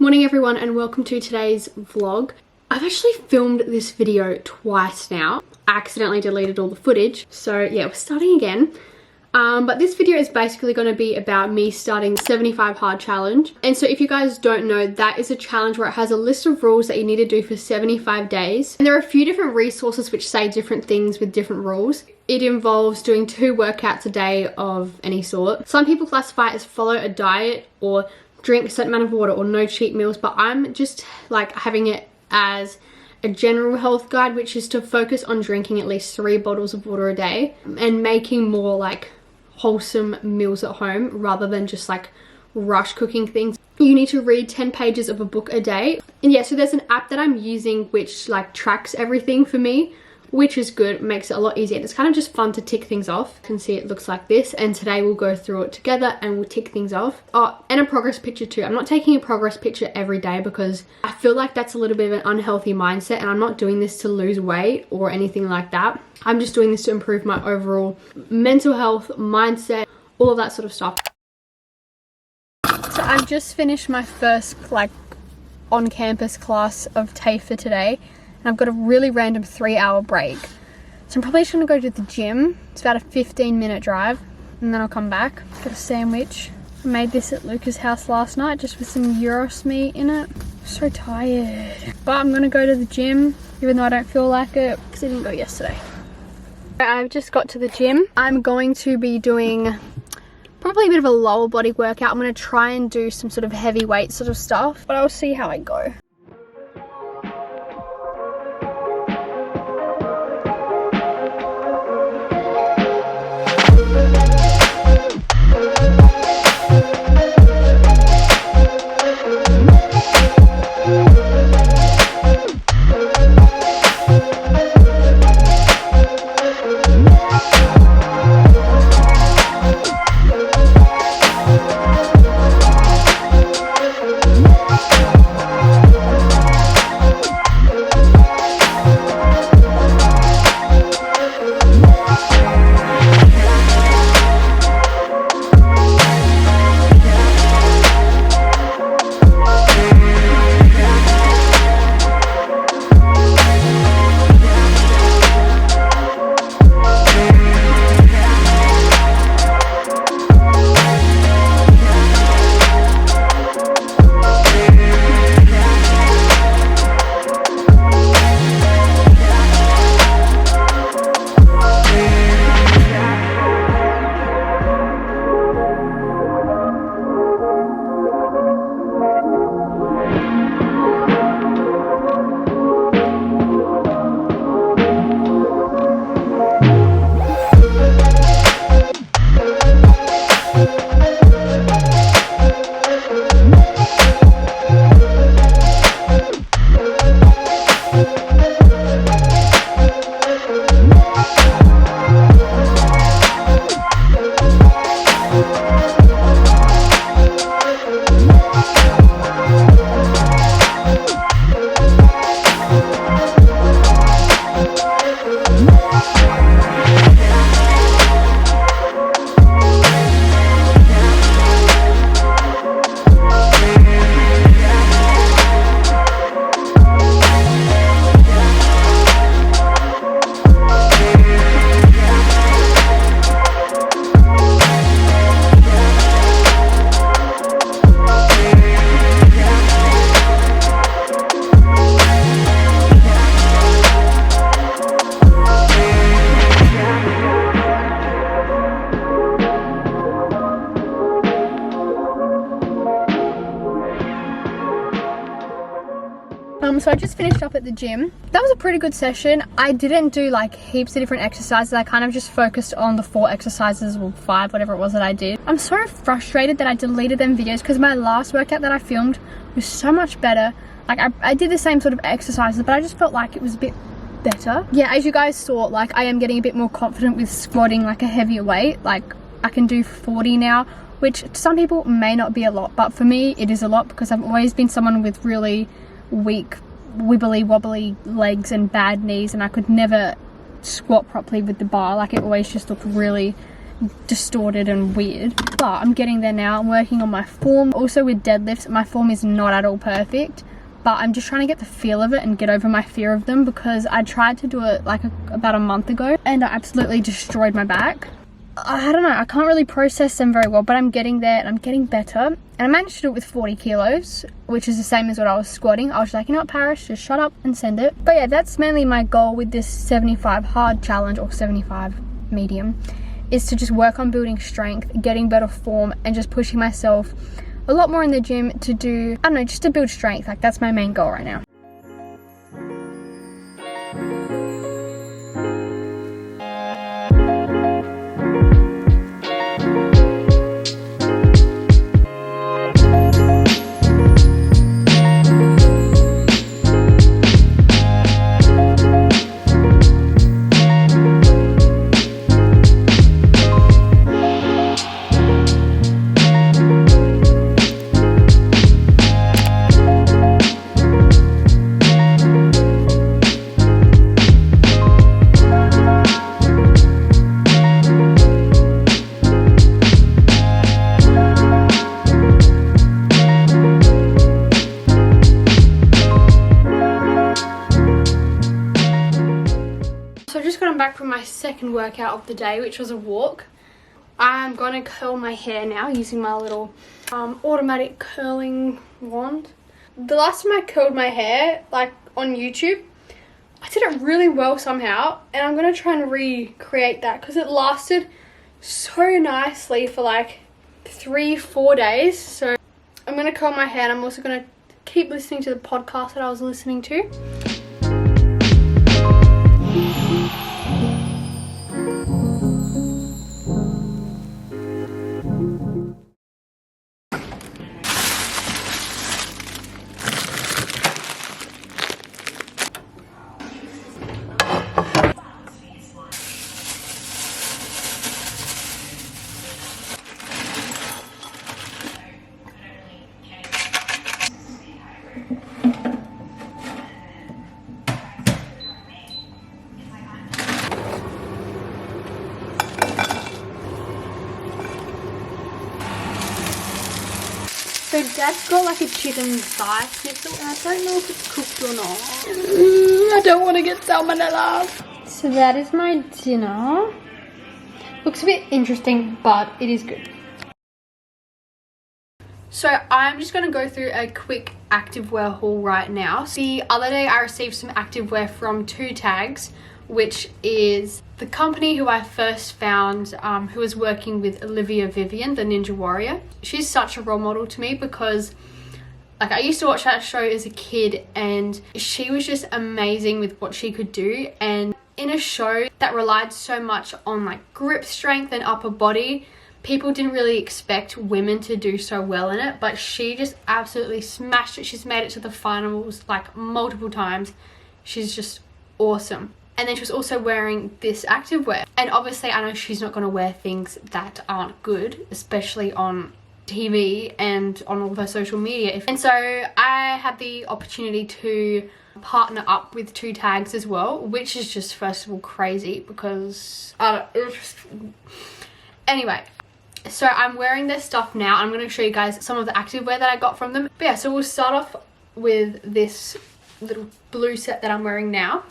Morning everyone and welcome to today's vlog. I've actually filmed this video twice now. I accidentally deleted all the footage, so yeah, we're starting again. But this video is basically going to be about me starting the 75 hard challenge. And so if you guys don't know, that is a challenge where it has a list of rules that you need to do for 75 days. And there are a few different resources which say different things with different rules. It involves doing 2 workouts a day of any sort. Some people classify it as follow a diet or drink a certain amount of water or no cheat meals, but I'm just like having it as a general health guide, which is to focus on drinking at least 3 bottles of water a day and making more like wholesome meals at home rather than just like rush cooking things. You need to read 10 pages of a book a day. And yeah, so there's an app that I'm using which like tracks everything for me, which is good, makes it a lot easier. It's kind of just fun to tick things off. You can see it looks like this, and today we'll go through it together and we'll tick things off. Oh, and a progress picture too. I'm not taking a progress picture every day because I feel like that's a little bit of an unhealthy mindset, and I'm not doing this to lose weight or anything like that. I'm just doing this to improve my overall mental health, mindset, all of that sort of stuff. So I've just finished my first like on-campus class of TAFE for today. And I've got a really random 3-hour break. So I'm probably just going to go to the gym. It's about a 15-minute drive. And then I'll come back. Got a sandwich. I made this at Luca's house last night just with some gyros meat in it. I'm so tired. But I'm going to go to the gym even though I don't feel like it because I didn't go yesterday. I've just got to the gym. I'm going to be doing probably a bit of a lower body workout. I'm going to try and do some sort of heavyweight sort of stuff. But I'll see how I go. So I just finished up at the gym. That was a pretty good session. I didn't do like heaps of different exercises. I kind of just focused on the 4 exercises or 5, whatever it was that I did. I'm so frustrated that I deleted them videos because my last workout that I filmed was so much better. Like I did the same sort of exercises, but I just felt like it was a bit better. Yeah, as you guys saw, like I am getting a bit more confident with squatting like a heavier weight. Like I can do 40 now, which to some people may not be a lot, but for me it is a lot because I've always been someone with really weak wibbly wobbly legs and bad knees, and I could never squat properly with the bar. Like it always just looked really distorted and weird, but I'm getting there now. I'm working on my form. Also with deadlifts, my form is not at all perfect, but I'm just trying to get the feel of it and get over my fear of them, because I tried to do it like about a month ago and I absolutely destroyed my back. I don't know, I can't really process them very well, but I'm getting there and I'm getting better. And I managed to do it with 40 kilos, which is the same as what I was squatting. I was like, you know what, Parish, just shut up and send it. But yeah, that's mainly my goal with this 75 hard challenge, or 75 medium, is to just work on building strength, getting better form, and just pushing myself a lot more in the gym to do, I don't know, just to build strength. Like, that's my main goal right now. Back from my second workout of the day, which was a walk. I'm going to curl my hair now using my little automatic curling wand. The last time I curled my hair, like on YouTube, I did it really well somehow, and I'm going to try and recreate that because it lasted so nicely for like 3-4 days. So I'm going to curl my hair, and I'm also going to keep listening to the podcast that I was listening to. So Dad's got like a chicken thigh schnitzel, and I don't know if it's cooked or not. I don't want to get salmonella. So that is my dinner. Looks a bit interesting, but it is good. So I'm just going to go through a quick activewear haul right now. So the other day I received some activewear from Twotags, which is the company who I first found, who was working with Olivia Vivian, the Ninja Warrior. She's such a role model to me because like I used to watch that show as a kid, and she was just amazing with what she could do. And in a show that relied so much on like grip strength and upper body, people didn't really expect women to do so well in it, but she just absolutely smashed it. She's made it to the finals like multiple times. She's just awesome. And then she was also wearing this activewear. And obviously I know she's not going to wear things that aren't good, especially on TV and on all of her social media. And so I had the opportunity to partner up with Twotags as well, which is just first of all crazy because anyway, so I'm wearing their stuff now. I'm going to show you guys some of the activewear that I got from them. But yeah, so we'll start off with this little blue set that I'm wearing now.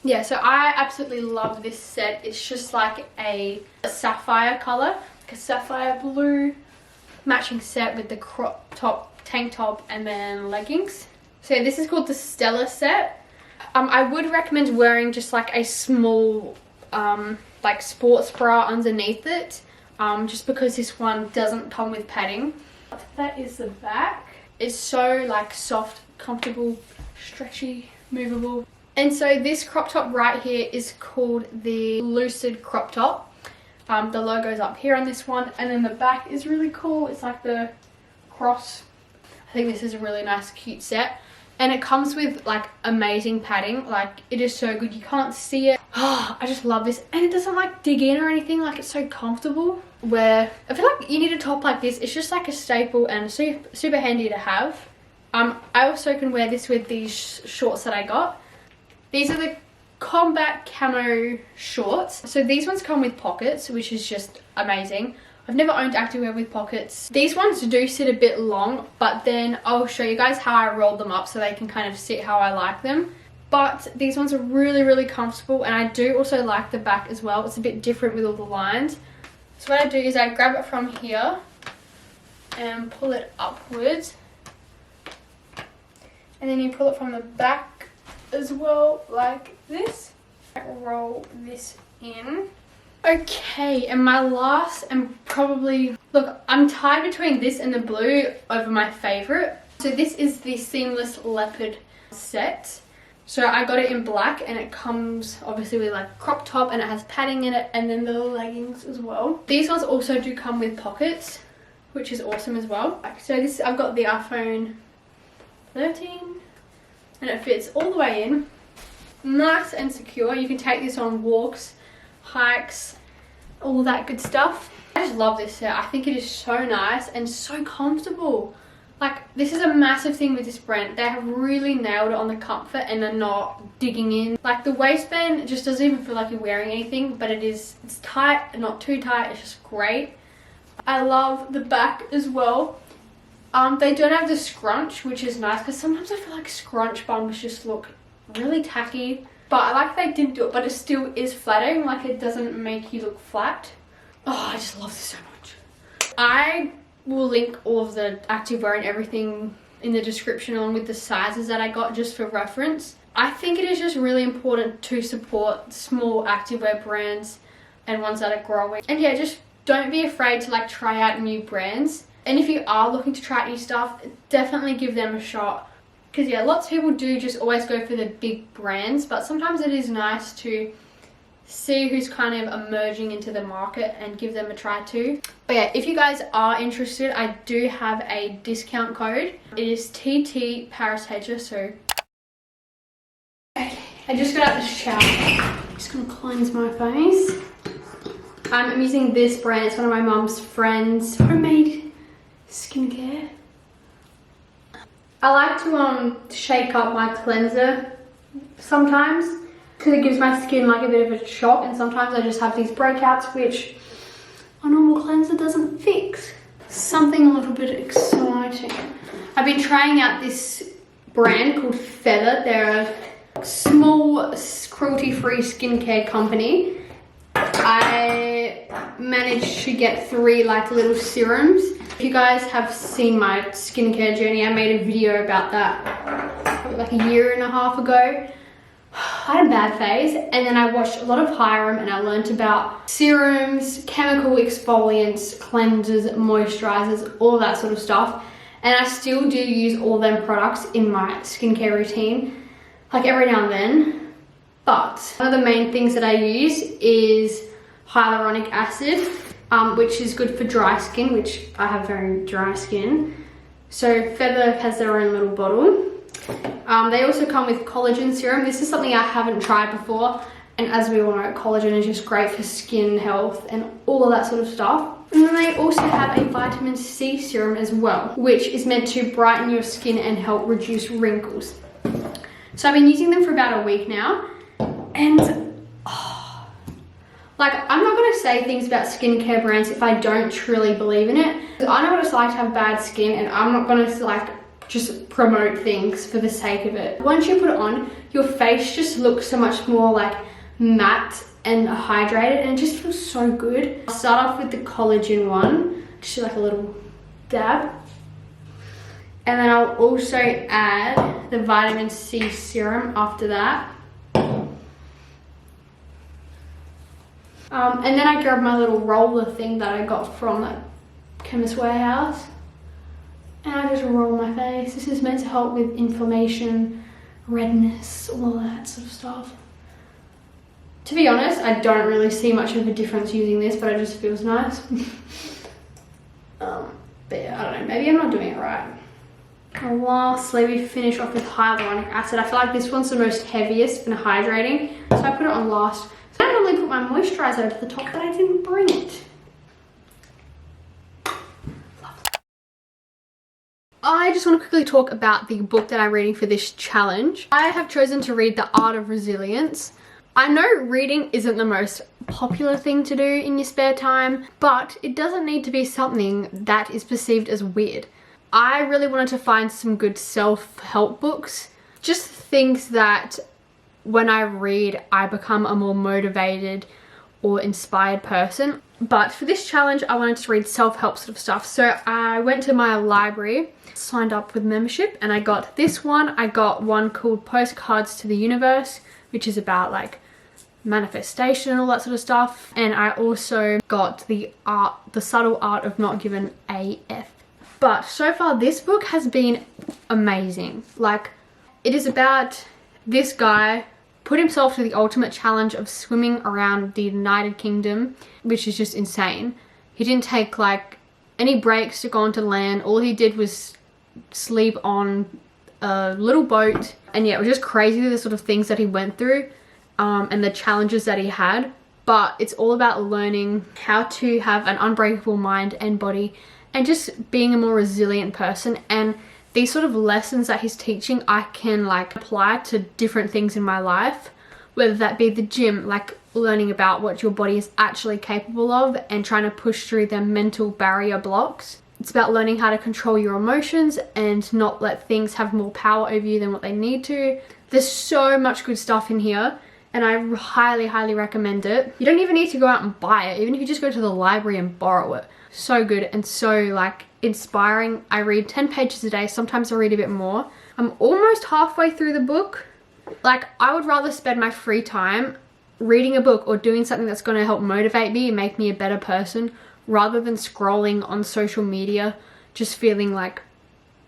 Yeah, so I absolutely love this set. It's just like a sapphire color, like a sapphire blue matching set with the crop top, tank top, and then leggings. So yeah, this is called the Stella set. I would recommend wearing just like a small like sports bra underneath it, just because this one doesn't come with padding. That is the back. It's so like soft, comfortable, stretchy, movable. And so this crop top right here is called the Lucid Crop top. The logo's up here on this one, and then the back is really cool. It's like the cross. I think this is a really nice, cute set. And it comes with like amazing padding. Like it is so good, you can't see it. Oh, I just love this. And it doesn't like dig in or anything, like it's so comfortable. Where I feel like you need a top like this. It's just like a staple and super handy to have. I also can wear this with these shorts that I got. These are the combat camo shorts. So these ones come with pockets, which is just amazing. I've never owned activewear with pockets. These ones do sit a bit long, but then I'll show you guys how I rolled them up so they can kind of sit how I like them. But these ones are really, really comfortable, and I do also like the back as well. It's a bit different with all the lines. So what I do is I grab it from here and pull it upwards. And then you pull it from the back as well, like this. Roll this in. Okay, and my last and probably, look, I'm tied between this and the blue over my favorite. So this is the seamless leopard set. So I got it in black, and it comes obviously with like a crop top, and it has padding in it, and then the leggings as well. These ones also do come with pockets, which is awesome as well. So this, I've got the iPhone 13, and it fits all the way in. Nice and secure. You can take this on walks, hikes, all that good stuff. I just love this set. I think it is so nice and so comfortable. Like, this is a massive thing with this brand. They have really nailed it on the comfort, and they're not digging in. Like, the waistband just doesn't even feel like you're wearing anything, but it's tight and not too tight. It's just great. I love the back as well. They don't have the scrunch, which is nice, because sometimes I feel like scrunch bums just look really tacky. But I like they didn't do it, but it still is flattering. Like, it doesn't make you look flat. Oh, I just love this so much. I will link all of the activewear and everything in the description, along with the sizes that I got, just for reference. I think it is just really important to support small activewear brands and ones that are growing. And yeah, just don't be afraid to like try out new brands. And if you are looking to try new stuff, definitely give them a shot. Because yeah, lots of people do just always go for the big brands, but sometimes it is nice to see who's kind of emerging into the market and give them a try too. But yeah, if you guys are interested, I do have a discount code. It is TT parishedger. So okay, I just got out of the shower. I'm just gonna cleanse my face. I'm using this brand. It's one of my mum's friends' homemade skincare. I like to shake up my cleanser sometimes, because it gives my skin like a bit of a shock, and sometimes I just have these breakouts which a normal cleanser doesn't fix. Something a little bit exciting. I've been trying out this brand called Feather. They're a small cruelty-free skincare company. I managed to get 3 like little serums. If you guys have seen my skincare journey, I made a video about that probably like a year and a half ago. I had a bad phase, and then I watched a lot of Hyaluronic, and I learned about serums, chemical exfoliants, cleansers, moisturizers, all that sort of stuff. And I still do use all them products in my skincare routine, like every now and then. But one of the main things that I use is hyaluronic acid, which is good for dry skin, which I have very dry skin. So Feather has their own little bottle. They also come with collagen serum. This is something I haven't tried before, and as we all know, collagen is just great for skin health and all of that sort of stuff. And then they also have a vitamin C serum as well, which is meant to brighten your skin and help reduce wrinkles. So I've been using them for about a week now, and like, I'm not going to say things about skincare brands if I don't truly believe in it. I know what it's like to have bad skin, and I'm not going to like just promote things for the sake of it. Once you put it on, your face just looks so much more like matte and hydrated, and it just feels so good. I'll start off with the collagen one, just like a little dab. And then I'll also add the vitamin C serum after that. And then I grabbed my little roller thing that I got from that Chemist Warehouse, and I just roll my face. This is meant to help with inflammation, redness, all that sort of stuff. To be honest, I don't really see much of a difference using this, but it just feels nice. But yeah, I don't know, maybe I'm not doing it right. And lastly, we finish off with hyaluronic acid. I feel like this one's the most heaviest and hydrating, so I put it on last. I normally put my moisturizer to the top, but I didn't bring it. I just want to quickly talk about the book that I'm reading for this challenge. I have chosen to read The Art of Resilience. I know reading isn't the most popular thing to do in your spare time, but it doesn't need to be something that is perceived as weird. I really wanted to find some good self-help books, just things that when I read, I become a more motivated or inspired person. But for this challenge, I wanted to read self-help sort of stuff. So I went to my library, signed up with membership, and I got this one. I got one called Postcards to the Universe, which is about like manifestation and all that sort of stuff. And I also got the subtle art of not giving a F. But so far this book has been amazing. Like, it is about this guy put himself to the ultimate challenge of swimming around the United Kingdom, which is just insane. He didn't take like any breaks to go onto land. All he did was sleep on a little boat. And yeah, it was just crazy the sort of things that he went through and the challenges that he had. But it's all about learning how to have an unbreakable mind and body and just being a more resilient person. And these sort of lessons that he's teaching, I can like apply to different things in my life, whether that be the gym, like learning about what your body is actually capable of and trying to push through their mental barrier blocks. It's about learning how to control your emotions and not let things have more power over you than what they need to. There's so much good stuff in here, and I highly, highly recommend it. You don't even need to go out and buy it, even if you just go to the library and borrow it. So good and so like inspiring. I read 10 pages a day. Sometimes I read a bit more. I'm almost halfway through the book. Like, I would rather spend my free time reading a book or doing something that's going to help motivate me and make me a better person, rather than scrolling on social media just feeling like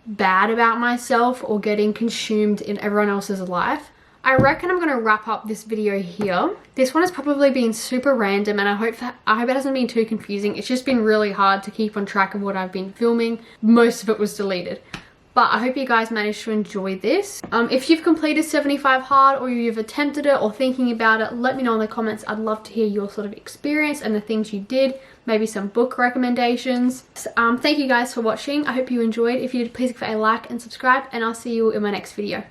bad about myself or getting consumed in everyone else's life. I reckon I'm going to wrap up this video here. This one has probably been super random, and I hope it hasn't been too confusing. It's just been really hard to keep on track of what I've been filming. Most of it was deleted. But I hope you guys managed to enjoy this. If you've completed 75 hard, or you've attempted it or thinking about it, let me know in the comments. I'd love to hear your sort of experience and the things you did. Maybe some book recommendations. Thank you guys for watching. I hope you enjoyed. If you did, please give it a like and subscribe, and I'll see you in my next video.